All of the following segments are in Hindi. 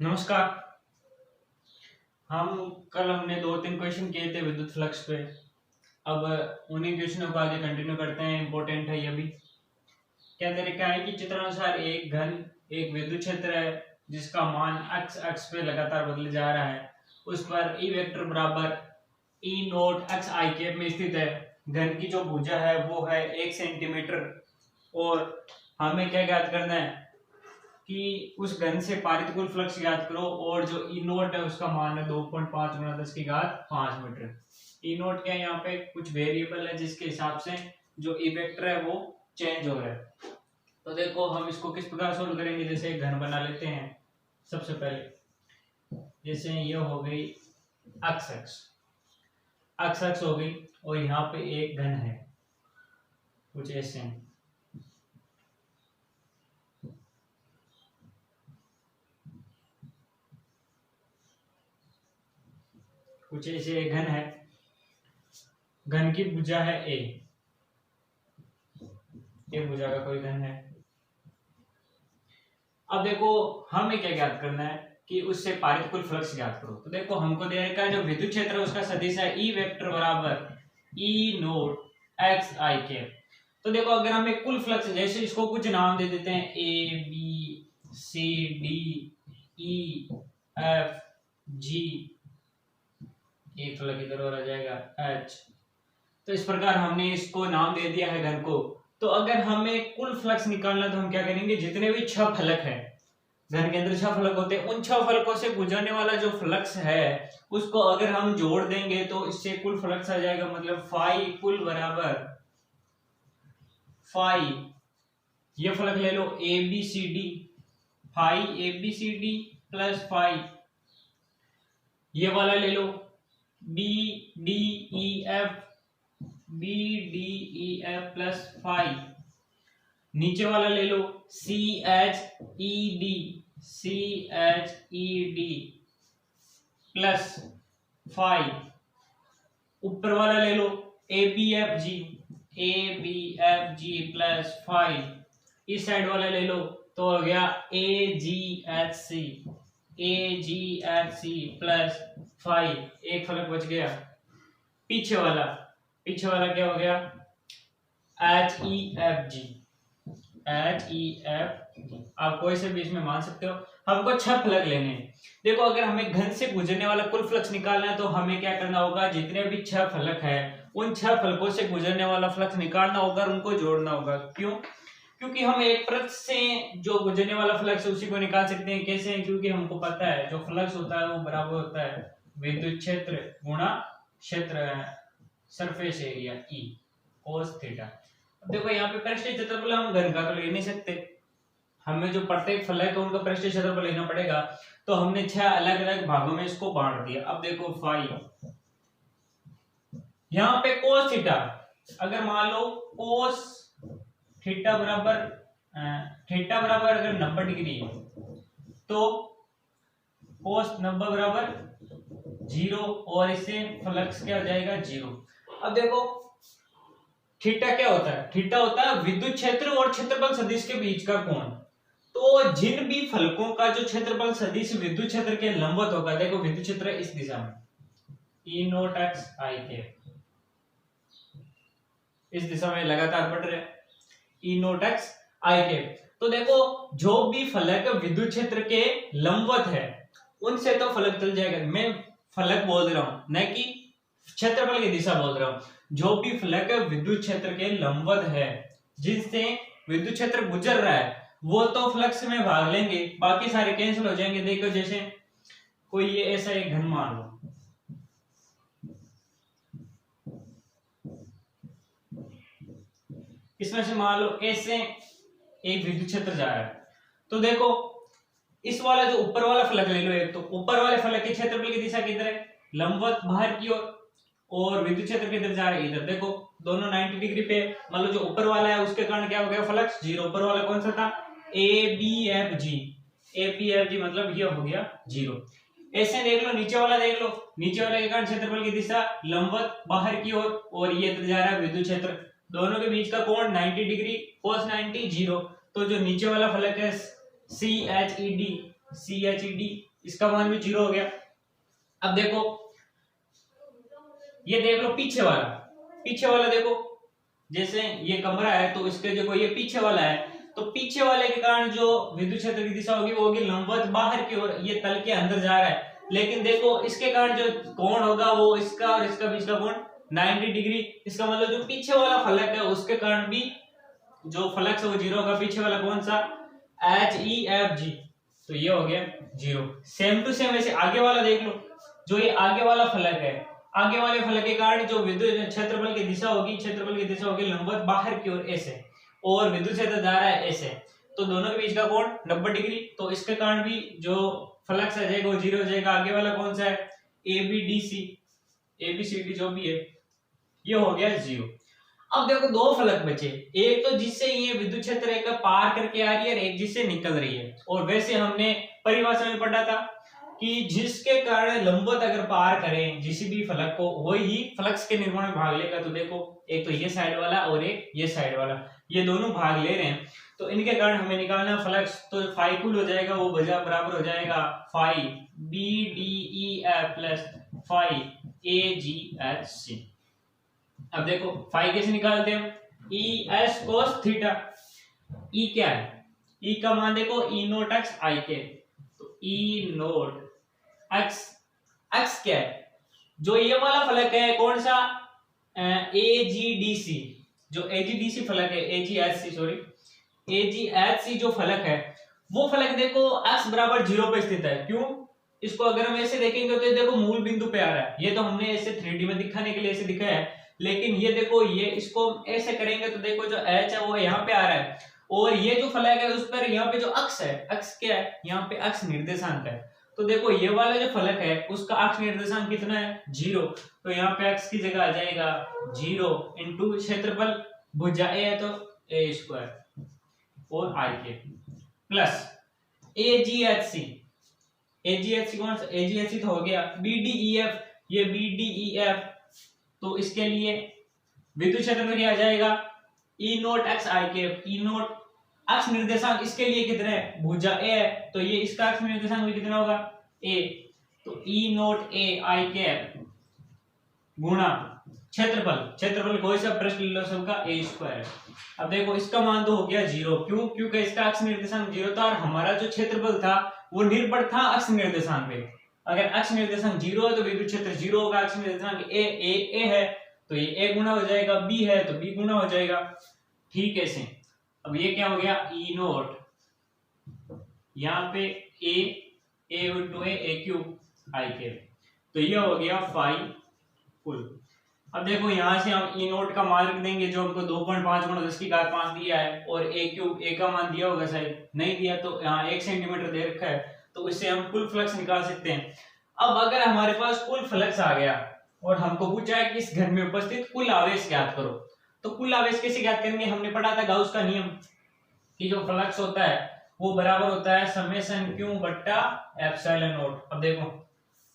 नमस्कार। हम कल हमने दो तीन क्वेश्चन किए थे विद्युत फ्लक्स पे। अब उन्हीं क्वेश्चनों को आगे कंटिन्यू करते हैं। इंपॉर्टेंट है ये भी। क्या तरीका है कि चित्रानुसार एक घन एक विद्युत क्षेत्र है जिसका मान एक्स एक्स पे लगातार बदले जा रहा है। उस पर ई वेक्टर बराबर ई नोट एक्स आई कैप में स्थित है। घन की जो भुजा है वो है 1 सेंटीमीटर। और हमें क्या ज्ञात करना है कि उस घन से पारित कुल फ्लक्स ज्ञात करो। और जो ई नोट है उसका मान है 2.5 गुणा 10 की घात 5 मीटर। ई नोट क्या है, यहाँ पे कुछ वेरिएबल है जिसके हिसाब से जो ई वेक्टर है वो चेंज हो रहा है। तो देखो हम इसको किस प्रकार सोल्व करेंगे। जैसे एक घन बना लेते हैं। सबसे पहले जैसे ये हो गई एक्स एक्स एक्स एक्स हो गई और यहाँ पे एक घन है कुछ ऐसे हैं। कुछ ऐसे एक घन है। घन की भुजा है ए। ये भुजा का कोई घन है। अब देखो हमें क्या ज्ञात करना है कि उससे पारित कुल फ्लक्स ज्ञात करो। तो देखो हमको दे रखा है जो विद्युत क्षेत्र है उसका सदिश है ई वेक्टर बराबर ई नोट एक्स आई कैप। तो देखो अगर हमें कुल फ्लक्स, जैसे इसको कुछ नाम दे देते हैं A B C D E F G, एक फ्लक्स इधर और आ जाएगा एच। तो इस प्रकार हमने इसको नाम दे दिया है घन को। तो अगर हमें कुल फ्लक्स निकालना तो हम क्या करेंगे, जितने भी 6 फलक है घन के अंदर 6 फलक होते हैं, उन 6 फलकों से गुजरने वाला जो फ्लक्स है उसको अगर हम जोड़ देंगे तो इससे कुल फ्लक्स आ जाएगा। मतलब फाई कुल बराबर फाई, ये फलक ले लो A B C D, phi A B C D plus phi, ये वाला ले लो B D E F, B D E F plus phi, नीचे वाला ले लो C H E D, C H E D plus phi, ऊपर वाला ले लो A B F G, A B F G plus phi, इस साइड वाला ले लो तो हो गया A G H C, A G H C plus phi, एक फलक बच गया। पीछे वाला क्या हो गया H E F G, H E F. आप कोई से भी इसमें मान सकते हो। हमको 6 फलक लेने हैं। देखो अगर हमें घन से गुजरने वाला कुल फ्लक्स निकालना है तो हमें क्या करना होगा, जितने भी 6 फलक है उन 6 फलकों से गुजरने वाला फ्लक्स निकालना होगा और उनको जोड़ना होगा। क्यों? क्योंकि हम एक परत से जो गुजरने वाला फ्लक्स है उसी को निकाल सकते हैं। कैसे? क्योंकि हमको पता है जो फ्लक्स होता है वो बराबर होता है विद्युत क्षेत्र गुणा क्षेत्र सरफेस एरिया ई कोस थीटा। देखो यहाँ पे पृष्ठीय क्षेत्रफल हम घन का तो ले नहीं सकते, हमें जो प्रत्येक फलक है उनका पृष्ठीय क्षेत्रफल लेना पड़ेगा। तो हमने 6 अलग अलग भागों में इसको बांट दिया। अब देखो फाई, यहाँ पे कोस थीटा, अगर मान लो कोस थीटा बराबर अगर 90 डिग्री है तो कोस 90 बराबर 0 और इससे फ्लक्स क्या हो जाएगा 0। अब देखो थीटा क्या होता है, थीटा होता है विद्युत क्षेत्र और क्षेत्रफल सदिश के बीच का कोण। तो जिन भी फलकों का जो क्षेत्रफल सदिश विद्युत क्षेत्र के लंबवत होगा, देखो विद्युत क्षेत्र इस दिशा में ई नोट एक्स आई के, इस दिशा में लगातार बढ़ रहे ई नोट एक्स आई के। तो देखो जो भी फलक विद्युत क्षेत्र के लंबवत है उनसे तो फलक चल जाएगा। मैं फलक बोल रहा हूं न कि क्षेत्रफल की दिशा बोल रहा हूं। जो भी फलक विद्युत क्षेत्र के लंबवत है जिससे विद्युत क्षेत्र गुजर रहा है वो तो फ्लक्स में भाग लेंगे, बाकी सारे कैंसिल हो जाएंगे। देखो जैसे कोई ये ऐसा एक घन मान लो, इसमें से मान लो ऐसे एक विद्युत क्षेत्र जा रहा है। तो देखो इस वाला जो ऊपर वाला फलक ले लो एक, तो ऊपर वाले फलक के क्षेत्रफल की दिशा किधर है, लंबवत बाहर की ओर, और विद्युत क्षेत्र किधर जा रहा है इधर। देखो दोनों 90 डिग्री पे, मान लो जो ऊपर वाला है उसके कारण क्या हो गया फ्लक्स 0। ऊपर वाला कौन सा था A B F G, A B F G मतलब ये हो गया 0। ऐसे देख लो नीचे वाला देख लो, नीचे वाले के कारण क्षेत्रफल की दिशा लंबवत बाहर की ओर और ये इधर जा रहा है विद्युत क्षेत्र, दोनों के बीच का कोण 90 डिग्री cos 90 0। तो जो नीचे वाला फलक है C H E D CHED, इसका मान भी 0 हो गया। अब देखो ये देख लो पीछे वाला देखो, जैसे ये कमरा है तो इसके देखो ये पीछे वाला है, तो पीछे वाले के कारण जो विद्युत क्षेत्र की दिशा होगी वो होगी लंबवत बाहर की ओर, ये तल के अंदर जा रहा है। लेकिन देखो इसके कारण जो कोण होगा वो इसका और इसका बीच का कोण 90 डिग्री, इसका मतलब जो पीछे वाला फलक है उसके कारण भी जो फलक है वो 0 होगा। पीछे वाला कौन सा, HEFG, तो ये हो गया 0। सेम टू सेम ऐसे आगे वाला देख लो, जो ये आगे वाला फलक है, आगे वाले फलक के कारण जो विद्युत क्षेत्रफल की दिशा होगी लंबवत बाहर की ओर ऐसे, और विद्युत क्षेत्र जा रहा है ऐसे, तो दोनों के बीच का कोण 90 डिग्री, तो इसके कारण भी जो फ्लक्स आ जाएगा वो 0 हो जाएगा। आगे वाला कौन सा है, ABCD जो भी है, ये हो गया 0। अब देखो दो फलक बचे, एक तो जिससे ये विद्युत क्षेत्र एक पार करके आ रही है और एक जिससे निकल रही है। और वैसे हमने परिभाषा में पढ़ा था कि जिसके कारण लंबवत अगर पार करें जिस भी फलक को, वही ही फ्लक्स के निर्माण में भाग लेगा। तो देखो एक तो ये साइड वाला और एक ये साइड वाला, ये दोनों भाग ले रहे हैं, तो इनके कारण हमें निकालना फ्लक्स। तो फाई कुल हो जाएगा वो बराबर हो जाएगा phi BDEF plus phi AGHC। अब देखो फाई कैसे निकालते हैं, ES cos थीटा, E क्या है, E का मान देखो E नोट x I के, तो E नोट x क्या है, जो ये वाला फलक है कौन सा, AGDC, जो AGDC फलक है, AGHC जो फलक है वो फलक देखो x बराबर 0 पे स्थित है। क्यों, इसको अगर हम ऐसे देखेंगे तो देखो मूल बिंदु पे आ रहा है, ये तो हमने ऐसे 3D में दिखाने के लिए ऐसे दिखाया है, लेकिन ये देखो ये इसको ऐसे करेंगे तो देखो जो h है वो यहाँ पे आ रहा है, और ये जो फलक है उस पर यहाँ पे जो अक्ष है, अक्ष क्या है, यहाँ पे अक्ष निर्देशांक है, तो देखो ये वाला जो फलक है उसका अक्ष निर्देशांक कितना है, 0, तो यहाँ पे अक्ष की जगह आ जाएगा 0 इंटू क्षेत्रफल, भुजा A है तो A स्क्वायर और I के प्लस AGHC कौन सा, AGHC तो हो गया BDEF, ये BDEF, तो इसके लिए विद्युत क्षेत्र क्या आ जाएगा, E नोट x I के, E नोट अक्ष निर्देशांक इसके लिए कितना है, भुजा A है, तो ये इसका अक्ष निर्देशांक भी कितना होगा A, तो E नोट A I के गुणा क्षेत्रफल कोई सा पृष्ठ ले लो सबका A स्क्वायर है। अब देखो इसका मान तो हो गया 0, क्यों, क्योंकि इसका अक्ष निर्देशांक 0 था और हमारा जो क्षेत्रफल था वो निर्भर था अक्ष निर्देशांक पे। अगर अक्ष निर्देशांक 0 है तो विद्युत क्षेत्र 0 होगा, अक्ष निर्देशांक A है तो ये A गुना हो जाएगा, B है तो B गुना हो जाएगा। ठीक है से अब ये क्या हो गया, E नोट, यहाँ पे A into A cube I के, तो ये हो गया फाई कुल। अब देखो यहाँ से हम E नोट का मान रख देंगे जो हमको 2.5 गुणा 10 की घात 5 दिया है, और A क्यूब A का मान दिया होगा शायद, नहीं दिया तो यहाँ 1 सेंटीमीटर दे रखा है, तो इससे हम कुल फ्लक्स निकाल सकते हैं। अब अगर हमारे पास कुल फ्लक्स आ गया और हमको पूछा है कि इस घर में उपस्थित कुल आवेश ज्ञात करो, तो कुल आवेश कैसे ज्ञात करेंगे, हमने पढ़ा था गाउस का नियम कि जो फ्लक्स होता है वो बराबर होता है समेशन Q बट्टा एप्सिलॉन नोट। अब देखो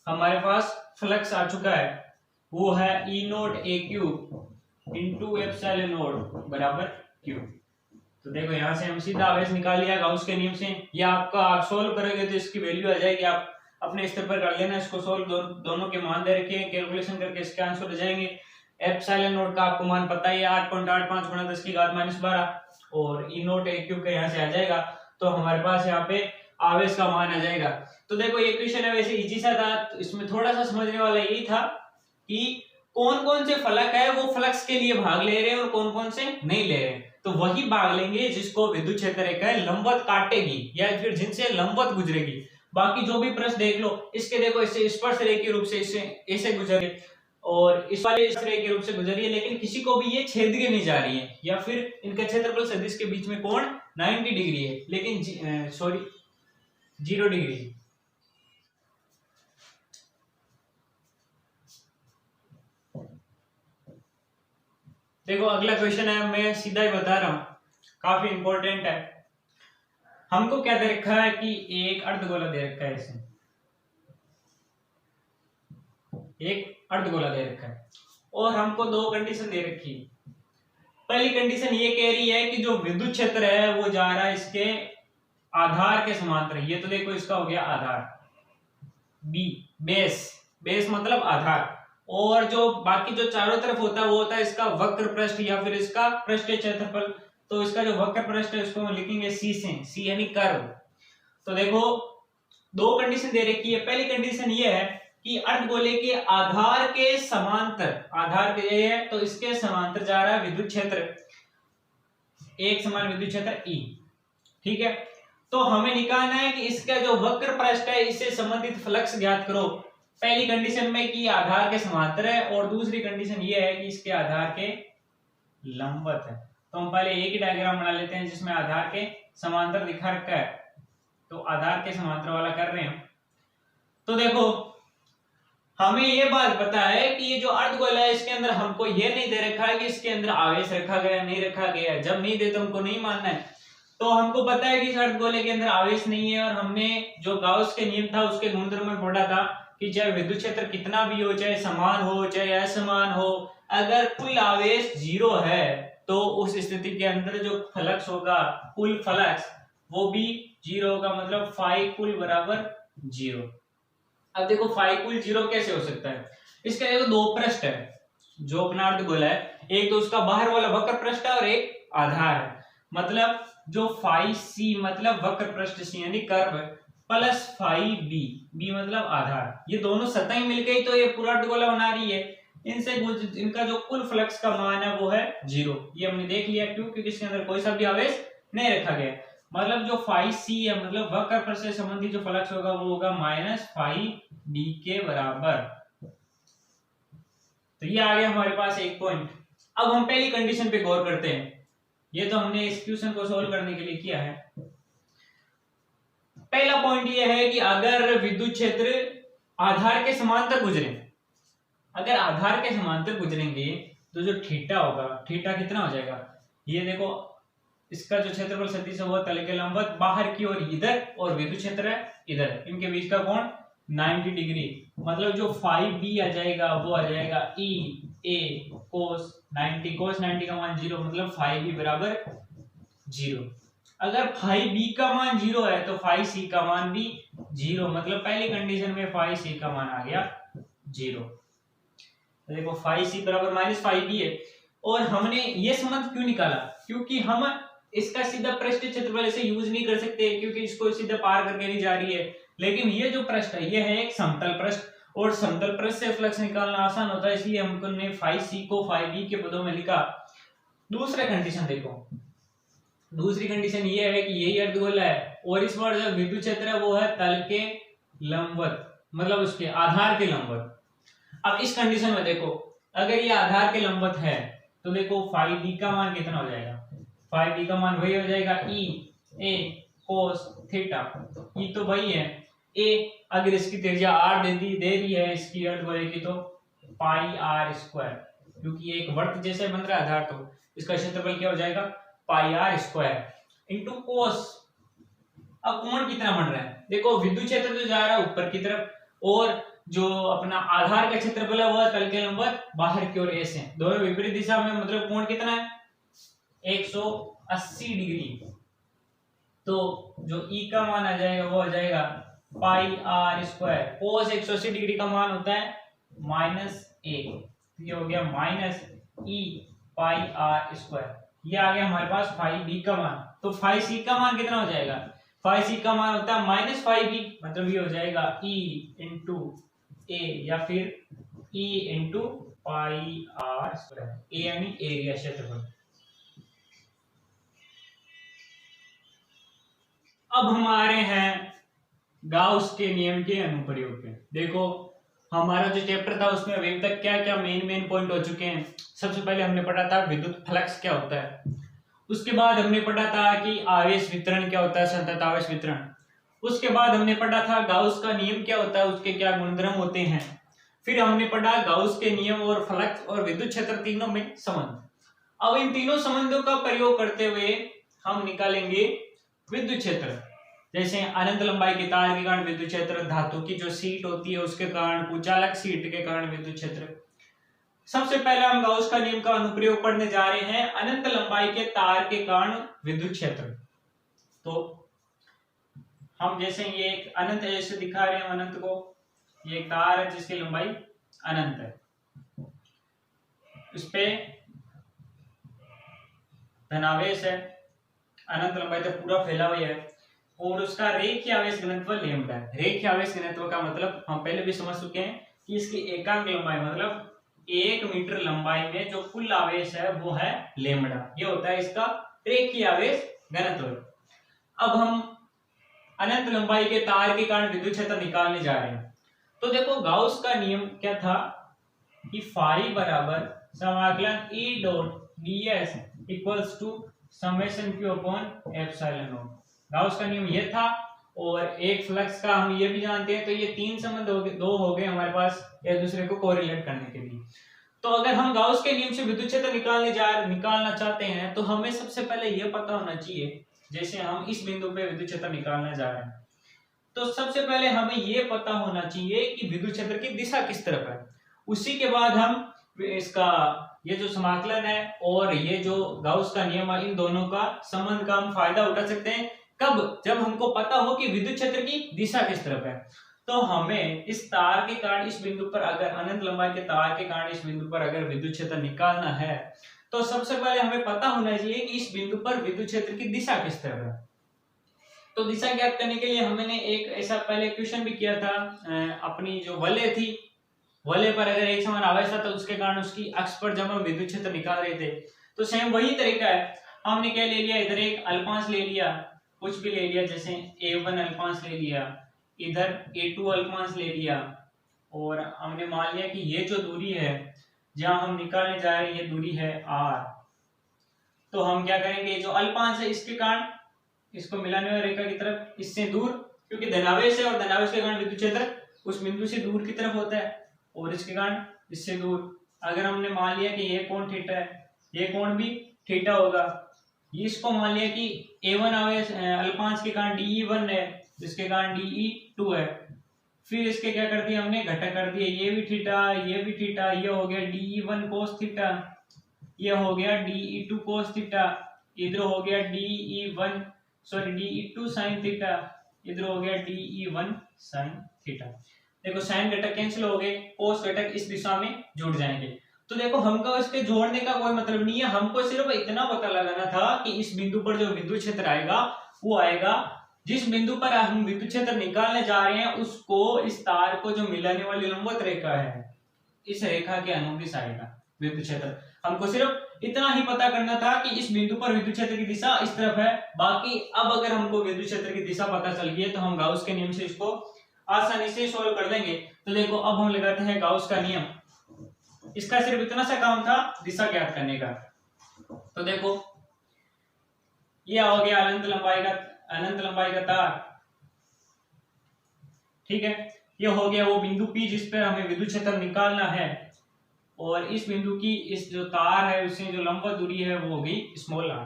हमारे पास फ्लक्स आ चुका है, वो है E note A cube into epsilon note बराबर Q। तो देखो यहाँ से हम सीधा आवेश निकाल लिया गाउस के नियम से। ये आपका आप सोल्व करोगे तो इसकी वैल्यू आ जाएगी, आप अपने स्तर पर कर लेना इसको सोल्व, दोनों के मान दे रखे हैं, कैलकुलेशन करके इसके आंसर हो जाएंगे। एप्सिलॉन नोट का आपको मान पता ही है 8.85 गुणा 10 की घात -12, और E नोट A क्यूब का यहाँ से आ जाएगा, तो हमारे पास यहाँ पे आवेश का मान आ जाएगा। तो देखो ये क्वेश्चन है वैसे इजी सा था, तो इसमें थोड़ा सा समझने वाला यही था कि कौन कौन से फलक है वो फ्लक्स के लिए भाग ले रहे हैं और कौन कौन से नहीं ले रहे हैं। तो वही भाग लेंगे जिसको विद्युत क्षेत्र रेखा लंबवत काटेगी या फिर जिनसे लंबवत गुजरेगी। बाकी जो भी प्रश्न देख लो, इसके देखो इससे स्पर्श रेखीय रूप से इससे ऐसे गुजरे और इस वाले रेखीय रूप से गुजरी है, लेकिन किसी को भी ये छेदके नहीं जा रही है, या फिर इनका क्षेत्रफल सदिश के बीच में कोण 90 डिग्री है, लेकिन सॉरी 0 डिग्री। देखो अगला क्वेश्चन है, मैं सीधा ही बता रहा हूं, काफी इंपॉर्टेंट है। हमको क्या दे रखा है कि एक अर्धगोला दे रखा है, इसे एक अर्धगोला दे रखा है और हमको दो कंडीशन दे रखी है। पहली कंडीशन ये कह रही है कि जो विद्युत क्षेत्र है वो जा रहा है इसके आधार के समांतर, ये तो देखो इसका हो गया आधार, बी बेस, बेस मतलब आधार, और जो बाकी जो चारों तरफ होता है वो होता है इसका वक्र पृष्ठ या फिर इसका पृष्ठीय क्षेत्रफल। तो इसका जो वक्र पृष्ठ है उसको हम लिखेंगे सी से, सी यानी कर्व। तो देखो दो कंडीशन दे रखी है। पहली कंडीशन ये है कि अर्धगोले के आधार के समांतर, आधार के ये है तो इसके समांतर जा रहा है विद्युत क्षेत्र, एक समान विद्युत क्षेत्र E, ठीक है। तो हमें निकालना है कि इसका जो वक्र पृष्ठ है इससे संबंधित फ्लक्स ज्ञात करो। पहली कंडीशन में कि आधार के समांतर है और दूसरी कंडीशन ये है कि इसके आधार के लंबवत है। तो हम पहले एक ही डायग्राम बना लेते हैं जिसमें आधार के समांतर दिखा रखा है, तो आधार के समांतर वाला कर रहे हैं। तो देखो हमें ये बात पता है कि ये जो अर्धगोल है इसके अंदर हमको ये नहीं दे रखा है कि इसके अंदर आवेश रखा गया नहीं रखा गया है। जब नहीं दे तो हमको नहीं मानना है। तो हमको पता है कि इस अर्धगोले के अंदर आवेश नहीं है, और हमने जो गाउस के नियम था उसके गुणधर्म में पढ़ा था कि चाहे विद्युत क्षेत्र कितना भी हो, चाहे समान हो चाहे असमान हो, अगर कुल आवेश 0 है तो उस स्थिति के अंदर जो फ्लक्स होगा कुल फ्लक्स वो भी 0 होगा, मतलब फाई कुल बराबर 0। अब देखो फाई कुल 0 कैसे हो सकता है? इसका देखो दो पृष्ठ है जो अपना अर्धगोला है, एक तो उसका बाहर वाला वक्र पृष्ठ है और एक आधार है। मतलब जो फाई सी मतलब वक्र पृष्ठ सी यानी curve plus phi B, B मतलब आधार, ये दोनों सतहें मिलकर ही तो ये पूरा अर्धगोला बना रही है। इनसे इनका जो कुल फ्लक्स का मान है वो है 0। ये हमने देख लिया, क्यों? क्योंकि इसके अंदर कोई सा भी आवेश नहीं रखा गया। मतलब जो फाई सी है मतलब वक्र पृष्ठ से संबंधित जो फ्लक्स होगा वो होगा माइनस फाई बी के बराबर। तो ये आ गया हमारे पास एक पॉइंट। अब हम पहली कंडीशन पे गौर करते हैं। ये तो हमने इस क्वेश्चन को सोल्व करने के लिए किया है। पहला पॉइंट ये है कि अगर विद्युत क्षेत्र आधार के समांतर गुजरे, अगर आधार के समांतर गुजरेंगे तो जो थीटा होगा, थीटा कितना हो जाएगा? ये देखो इसका जो क्षेत्रफल सदिश हुआ तल के लंबवत बाहर की ओर इधर और विद्युत क्षेत्र है इधर, इनके बीच का कोण 90 डिग्री। मतलब जो फाई बी आ जाएगा वो आ जाएगा ई ए कोस 90, कोस 90 का मान 0, मतलब फाई बी बराबर 0। अगर फाई बी का मान 0 है तो फाई सी का मान भी 0, मतलब पहली कंडीशन में फाई सी का मान आ गया 0। तो देखो फाई सी बराबर माइनस फाई बी है। और हमने ये संबंध क्यों निकाला? क्योंकि हम इसका सीधा पृष्ठीय क्षेत्रफल ऐसे यूज नहीं कर सकते क्योंकि इसको सीधा पार करके नहीं जा रही है। लेकिन ये जो पृष्ठ है ये है एक समतल पृष्ठ, और समतल पृष्ठ से फ्लक्स निकालना आसान होता है, इसलिए हमने फाई सी को फाई बी के पदों में लिखा। दूसरा कंडीशन देखो, दूसरी कंडीशन ये है कि यही अर्धगोला है और इस बार जो विद्युत क्षेत्र है वो है तल के लंबवत, मतलब उसके आधार के लंबवत। अब इस कंडीशन में देखो अगर ये आधार के लंबवत है तो देखो फाई बी का मान कितना हो जाएगा? फाई बी का मान वही हो जाएगा ई ए कोस थीटा। ई तो वही है ए, अगर इसकी त्रिज्या r दे रही है इसकी अर्धगोले की तो पाई आर स्क्वायर, क्योंकि एक वर्त जैसे बन रहा है आधार, तो इसका क्षेत्रफल क्या हो जाएगा? Pi R square into cos. अब कोण कितना बन रहा है? देखो विद्युत क्षेत्र जो जा रहा है ऊपर की तरफ और जो अपना आधार का क्षेत्रफल है वह तल के लंबवत बाहर की ओर ऐसे, दोनों विपरीत दिशा में, मतलब कोण कितना है? 180 डिग्री। तो जो ई का मान आ जाएगा वो आ जाएगा pi R square, cos 180 degree का मान होता है माइनस ए, ये हो गया minus E pi R square. ये आ गया हमारे पास फाई बी का मान। तो फाई सी का मान कितना हो जाएगा? फाई सी का मान होता है माइनस फाई बी, मतलब ये हो जाएगा ई इंटू ए या फिर E into pi R square, A यानी एरिया क्षेत्रफल। अब हम आ रहे हैं गाउस के नियम के अनुप्रयोग पे। देखो हमारा जो चैप्टर था उसमें अभी तक क्या क्या मेन पॉइंट हो चुके हैं। सबसे पहले हमने पढ़ा था विद्युत फ्लक्स क्या होता है, उसके बाद हमने पढ़ा था कि आवेश वितरण क्या होता है, संतत आवेश वितरण। उसके बाद हमने पढ़ा था गाउस का नियम क्या होता है, उसके क्या गुणधर्म होते हैं। फिर हमने पढ़ा गाउस के नियम और फ्लक्स और विद्युत क्षेत्र तीनों में संबंध। अब इन तीनों संबंधों का प्रयोग करते हुए हम निकालेंगे विद्युत क्षेत्र। जैसे अनंत लंबाई के तार के कारण विद्युत क्षेत्र, धातु की जो सीट होती है उसके कारण, कुचालक सीट के कारण विद्युत क्षेत्र। सबसे पहले हम गाउस का नियम का अनुप्रयोग पढ़ने जा रहे हैं अनंत लंबाई के तार के कारण विद्युत क्षेत्र। तो हम जैसे ये एक अनंत जैसे दिखा रहे हैं अनंत को, ये एक तार है जिसकी लंबाई अनंत है, इस पे धनावेश है, अनंत लंबाई तक पूरा फैला हुआ है, और उसका रेखीय आवेश घनत्व लैम्ब्डा है। रेखीय आवेश घनत्व का मतलब हम पहले भी समझ चुके हैं कि इसकी एकांक लंबाई मतलब 1 मीटर लंबाई में जो कुल आवेश है वो है लैम्ब्डा, ये होता है इसका रेखीय आवेश घनत्व। अब हम अनंत लंबाई के तार के कारण विद्युत क्षेत्र निकालने जा रहे हैं। तो देखो गाउस का नियम क्या था कि फाई बराबर समाकलन E dot ds equals to summation q upon epsilon not. Gauss का नियम ये था, और एक फ्लक्स का हम ये भी जानते हैं। तो ये तीन संबंध हो गए, दो हो गए हमारे पास एक दूसरे को कोरिलेट करने के लिए। तो अगर हम गाउस के नियम से विद्युत क्षेत्र निकालना चाहते हैं तो हमें सबसे पहले ये पता होना चाहिए, जैसे हम इस बिंदु पे विद्युत क्षेत्र निकालने जा रहे हैं, तो सबसे पहले हमें ये पता होना चाहिए कि विद्युत क्षेत्र की दिशा किस तरफ है। उसी के बाद हम इसका ये जो समाकलन है और ये जो गाउस का नियम है, इन दोनों का संबंध का हम फायदा उठा सकते हैं। कब? जब हमको पता हो कि विद्युत क्षेत्र की दिशा किस तरफ है। तो हमें इस तार के कारण इस बिंदु पर, अगर अनंत लंबाई के तार के कारण इस बिंदु पर अगर विद्युत क्षेत्र निकालना है तो सबसे पहले हमें पता होना चाहिए कि इस बिंदु पर विद्युत क्षेत्र की दिशा किस तरफ है। तो दिशा ज्ञात करने के लिए हमने एक ऐसा पहले क्वेश्चन भी किया था, अपनी जो वलय थी, वलय पर अगर एक समान आवेश था तो उसके कारण उसकी अक्ष पर जब हम विद्युत क्षेत्र निकाल रहे थे तो सेम वही तरीका है। हमने क्या ले लिया, इधर एक अल्पांश ले लिया, कुछ भी ले लिया, जैसे a1 अल्पांश ले लिया, इधर a2 अल्पांश ले लिया, और हमने मान लिया कि ये जो दूरी है जहां हम निकालने जा रहे हैं ये दूरी है r। तो हम क्या करेंगे, जो अल्पांश है इसके कारण इसको मिलाने वाली रेखा की तरफ, इससे दूर, क्योंकि धनावेश है और धनावेश के कारण विद्युत क्षेत्र उस बिंदु से दूर की तरफ होता है, और इसके कारण इससे दूर। अगर हमने मान लिया कि ये कोण थीटा है, ये कोण भी थीटा होगा, इसको मान लिया कि a1 आवेश अल्पांश के कारण dE1 है, जिसके कारण dE2 है। फिर इसके क्या कर दिया हमने, घटक कर दिए, ये भी थीटा, ये भी थीटा, ये हो गया dE1 cos थीटा, ये हो गया dE2 cos थीटा, इधर हो गया dE2 sin थीटा, इधर हो गया dE1 sin थीटा। देखो साइन घटक कैंसिल हो गए, कोस घटक इस दिशा में जुड़ जाएंगे। तो देखो हमको इसके जोड़ने का कोई मतलब नहीं है, हमको सिर्फ इतना पता लगाना था कि इस बिंदु पर जो विद्युत क्षेत्र आएगा वो आएगा, जिस बिंदु पर हम विद्युत क्षेत्र निकालने जा रहे हैं उसको, इस तार को जो मिलाने वाली लंबवत रेखा है, इस रेखा के अनुदिश आएगा विद्युत क्षेत्र। हमको सिर्फ इतना ही पता करना था कि इस बिंदु पर विद्युत क्षेत्र की दिशा इस तरफ है। बाकी अब अगर हमको विद्युत क्षेत्र की दिशा पता चल गई है तो हम गाउस के नियम से इसको आसानी से सोल्व कर देंगे। तो देखो अब हम लगाते हैं गाउस का नियम, इसका सिर्फ इतना सा काम था दिशा ज्ञात करने का। तो देखो ये हो गया अनंत लंबाई का तार, ठीक है, ये हो गया वो बिंदु P जिस पर हमें विद्युत क्षेत्र निकालना है, और इस बिंदु की इस जो तार है उससे जो लंबवत दूरी है वो होगी स्मॉल r।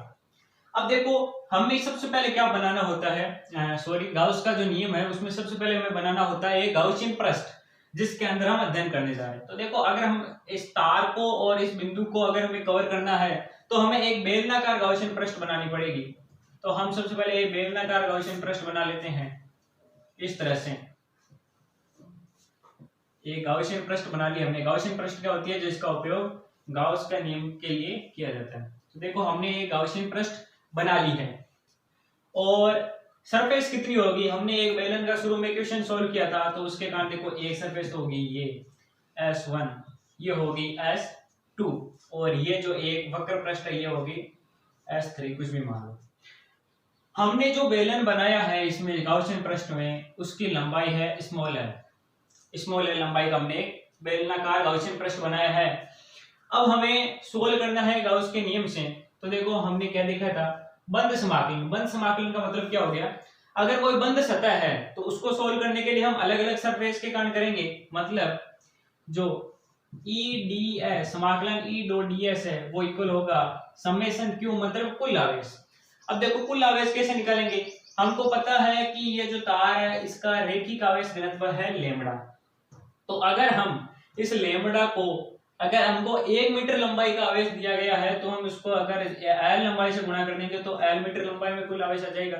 अब देखो हमें सबसे पहले क्या बनाना होता है, गाउस का जो नियम है उसमें सबसे पहले हमें बनाना होता है एक गाउसियन पृष्ठ जिसके अंदर हम अध्ययन करने जा रहे हैं। तो देखो अगर हम इस तार को और इस बिंदु को अगर हमें कवर करना है तो हमें एक बेलनाकार गाउसियन पृष्ठ बनानी पड़ेगी। तो हम सबसे पहले एक बेलनाकार गाउसियन पृष्ठ बना लेते हैं इस तरह से। ये गाउसियन पृष्ठ बना लिया हमने। गाउसियन पृष्ठ क्या होती है, जिसका उपयोग गाउस का नियम के लिए किया जाता है। तो देखो हमने ये गाउसियन पृष्ठ बना ली है, और सरफेस कितनी होगी, हमने एक बेलन का शुरू में क्वेश्चन सोल्व किया था, तो उसके कारण देखो एक सरफेस होगी ये S1, ये होगी S2, और ये जो एक वक्र पृष्ठ है ये होगी S3, कुछ भी मान लो। हमने जो बेलन बनाया है इसमें गाउसियन पृष्ठ में उसकी लंबाई है स्मॉल एल लंबाई का हमने एक बेलनाकार गाउसियन पृष्ठ बनाया है। अब हमें सोल्व करना है गाउस के नियम से। तो देखो हमने क्या देखा था, बंद समाकलन। बंद समाकलन का मतलब क्या हो गया, अगर कोई बंद सतह है तो उसको सोल्व करने के लिए हम अलग अलग सरफेस के कारण करेंगे। मतलब जो EDS समाकलन E.ds है वो इक्वल होगा समेशन Q मतलब कुल आवेश। अब देखो कुल आवेश कैसे निकालेंगे, हमको पता है कि ये जो तार है इसका रेखिक आवेश घनत्व है लैम्ब्डा। तो अगर हम इस लैम्ब्डा को, अगर हमको 1 मीटर लंबाई का आवेश दिया गया है तो हम इसको अगर L लंबाई से गुणा कर देंगे तो L मीटर लंबाई में कुल आवेश आ जाएगा।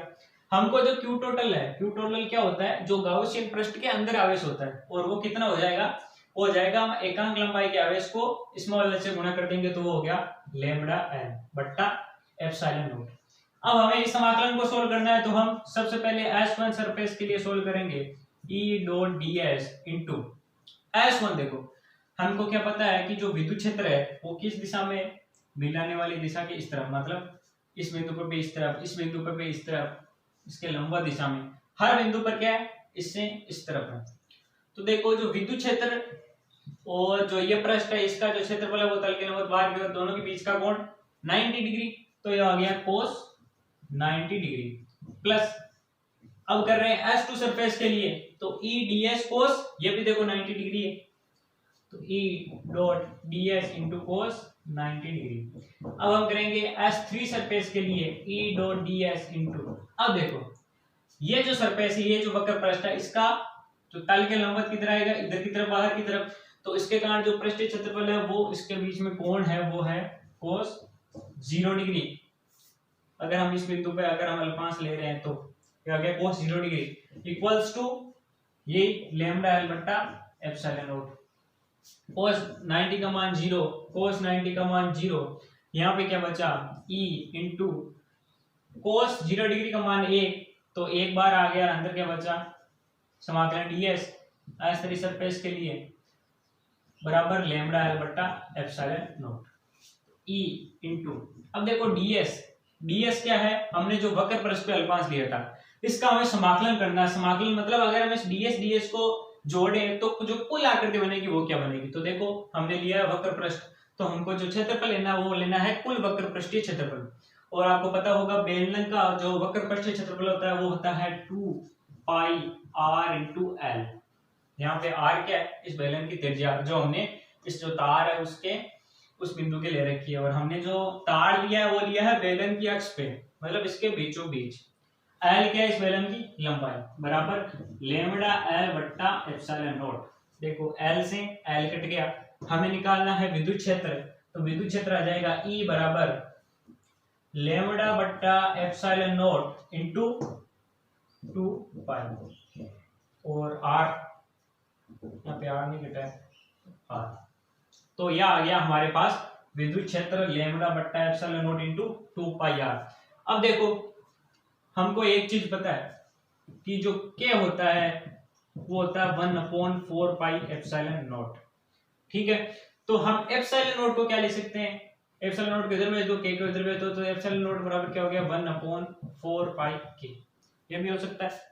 हमको जो क्यू टोटल है, क्यू टोटल क्या होता है, जो गाउसियन पृष्ठ के अंदर आवेश होता है, और वो कितना हो जाएगा, वो हो जाएगा हम एकांक लंबाई के आवेश को स्मॉल एल से गुणा कर देंगे तो वो हो गया लैम्डा एल बट्टा एप्सिलॉन नॉट। अब हमें इस समाकलन को सोल्व करना है, तो हम सबसे पहले S1 सरफेस के लिए सोल्व करेंगे E dot ds into S1। देखो हमको क्या पता है कि जो विद्युत क्षेत्र है वो किस दिशा में, मिलाने वाली दिशा के इस तरफ, मतलब इस बिंदु पर भी इस तरफ, इस बिंदु पर भी इस तरफ, इसके लंबवत दिशा में, हर बिंदु पर क्या है, इससे इस तरफ है। तो देखो जो विद्युत क्षेत्र और जो ये पृष्ठ है इसका जो क्षेत्रफल है वो तल के लंबवत बाहर की ओर, दोनों के बीच का कोण 90 डिग्री, तो ये आ गया cos 90 डिग्री प्लस, अब कर रहे हैं S2 सरफेस के लिए, तो E ds cos, ये भी देखो 90 डिग्री है, तो E dot ds into cos 90 degree. अब हम करेंगे S3 सरफेस के लिए E डॉट ds इंटू, अब देखो ये जो सरफेस है, ये जो वक्र पृष्ठ है, इसका जो तल के लंबवत किधर आएगा, इधर की तरफ, बाहर की तरफ, तो इसके कारण जो पृष्ठीय क्षेत्रफल है वो इसके बीच में कोण है वो है cos 0 डिग्री। अगर हम इस बिंदु पे अगर हम अल्पांश ले रहे हैं तो क्या आ गया cos 0 डिग्री इक्वल्स टू ये लैम्डा एल बट्टा एप्सिलॉन नॉट। cos 90 का मान 0, cos 90 का मान 0, यहाँ पे क्या बचा E इंटू cos 0 डिग्री का मान 1, तो एक बार आ गया, अंदर क्या बचा समाकलन ds S3 सरफेस के लिए बराबर लैम्डा एल बट्टा एप्सिलॉन नॉट E इंटू, अब देखो ds क्या है, हमने जो वक्र पृष्ठ पे अल्पांश लिया था इसका हमें समाकलन करना है। समाकलन मतलब अगर हम इस ds को जोड़े तो जो कुल आकृति बनेगी वो क्या बनेगी, तो देखो हमने लिया है वक्र पृष्ठ, तो हमको जो क्षेत्रफल लेना है वो लेना है कुल वक्र पृष्ठीय क्षेत्रफल। और आपको पता होगा बेलन का जो वक्र पृष्ठीय क्षेत्रफल होता है वो होता है 2 पाई r इंटू एल। यहाँ पे r क्या है, इस बेलन की त्रिज्या जो हमने इस जो तार है उसके उस बिंदु के ले रखी है, और हमने जो तार लिया है वो लिया है बेलन की अक्ष पे, मतलब इसके बीचों बीच। एल क्या है, इस बेलन की लंबाई बराबर लैम्डा एल बट्टा एप्सिलॉन नॉट। देखो एल से एल कट गया, हमें निकालना है विद्युत क्षेत्र, तो विद्युत क्षेत्र आ जाएगा E बराबर लैम्डा बट्टा एप्सिलॉन नॉट इंटू 2 पाई, और r यहाँ पे r नहीं कटा है r, तो यह आ गया हमारे पास विद्युत क्षेत्र लैम्डा बट्टा epsilon not into 2 pi r। अब देखो हमको एक चीज पता है कि जो k होता है वो होता है 1/4 पाई एप्सिलॉन नॉट, ठीक है। तो हम एप्सिलॉन नॉट को क्या ले सकते हैं, एप्सिलॉन नॉट को इधर भेज दो, k को इधर भेज दो, तो एप्सिलॉन नॉट बराबर क्या हो गया 1/4 पाई k, ये भी हो सकता है।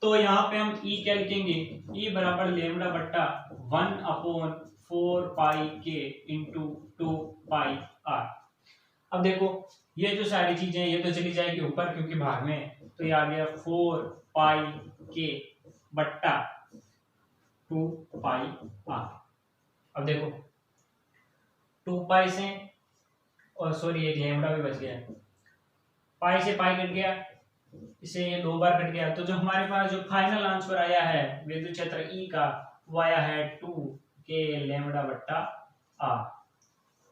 तो यहाँ पे हम E क्या लिखेंगे, E बराबर लैम्डा बट्टा 1/4 पाई k इंटू 2 पाई r। अब देखो ये जो सारी चीजें ये तो चली जाएगी ऊपर क्योंकि भाग में, तो ये आ गया 4 पाई k बट्टा 2 पाई r। अब देखो 2 पाई से, और सॉरी एक लैम्डा भी बच गया, पाई से पाई कट गया, इसे ये 2 बार कट गया, तो जो हमारे पास जो फाइनल आंसर आया है विद्युत क्षेत्र E का वो आया है 2k लैम्डा बट्टा r।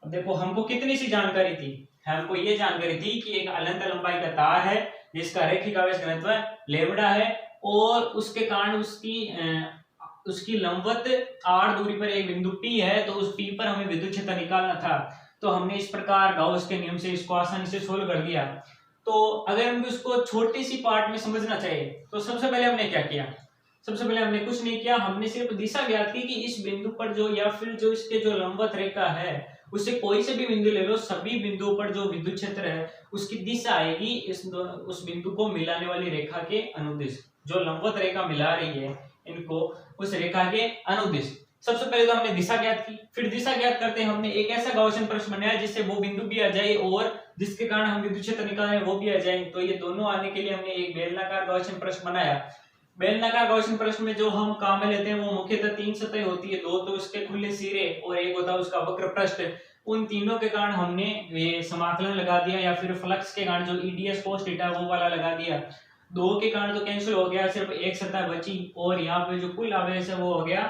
अब देखो हमको कितनी सी जानकारी थी, हमको ये जानकारी थी कि एक अनंत लंबाई का तार है जिसका रैखिक आवेश घनत्व लैम्डा है, और उसके कारण उसकी लंबवत r दूरी पर एक बिंदु P है, तो उस P पर हमें विद्युत क्षेत्र निकालना था। तो हमने इस प्रकार गाउस के नियम से इसको आसानी से सोल्व कर दिया। तो अगर हमको इसको छोटी सी पार्ट में समझना चाहिए तो सबसे पहले हमने क्या किया, सबसे पहले हमने कुछ नहीं किया, हमने सिर्फ दिशा ज्ञात की कि इस बिंदु पर जो, या फिर जो इसके जो लंबवत रेखा है उससे कोई से भी बिंदु ले लो, सभी बिंदुओं पर जो विद्युत क्षेत्र है उसकी दिशा आएगी उस बिंदु को मिलाने वाली रेखा के अनुदिश, जो लंबवत रेखा मिला रही है इनको उस रेखा के अनुदिश। सबसे पहले तो हमने दिशा ज्ञात की, फिर दिशा ज्ञात करते हमने एक ऐसा गाउसियन प्रश्न बनाया जिससे वो बिंदु भी आ जाए और जिसके कारण हम विद्युत क्षेत्र निकाल रहे हैं वो भी आ जाए। तो ये दोनों आने के लिए हमने एक बेलनाकार गाउसियन प्रश्न बनाया। बेलनाकार गाउसियन प्रश्न में जो हम काम में लेते हैं वो मुख्यतः 3 सतह होती है, 2 तो उसके खुले सिरे और एक होता है उसका वक्र पृष्ठ। उन तीनों के कारण हमने ये समाकलन लगा दिया, या फिर फ्लक्स के कारण जो eds cos थीटा वो वाला लगा दिया। 2 के कारण तो कैंसिल हो गया, सिर्फ एक सतह बची, और यहाँ पे जो कुल आवेश है वो हो गया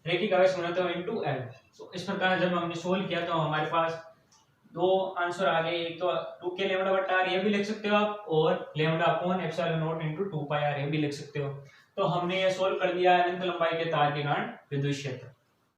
रैखिक आवेश घनत्व इनटू L। तो इस प्रकार जब हमने सोल्व किया तो हमारे पास दो आंसर आ गए, एक तो 2k लैम्डा बटा आर ये भी लिख सकते हो आप, और lambda upon epsilon not into 2 pi R ये भी लिख सकते हो। तो हमने ये सोल्व कर दिया अनंत लंबाई के तार के कारण विद्युत क्षेत्र।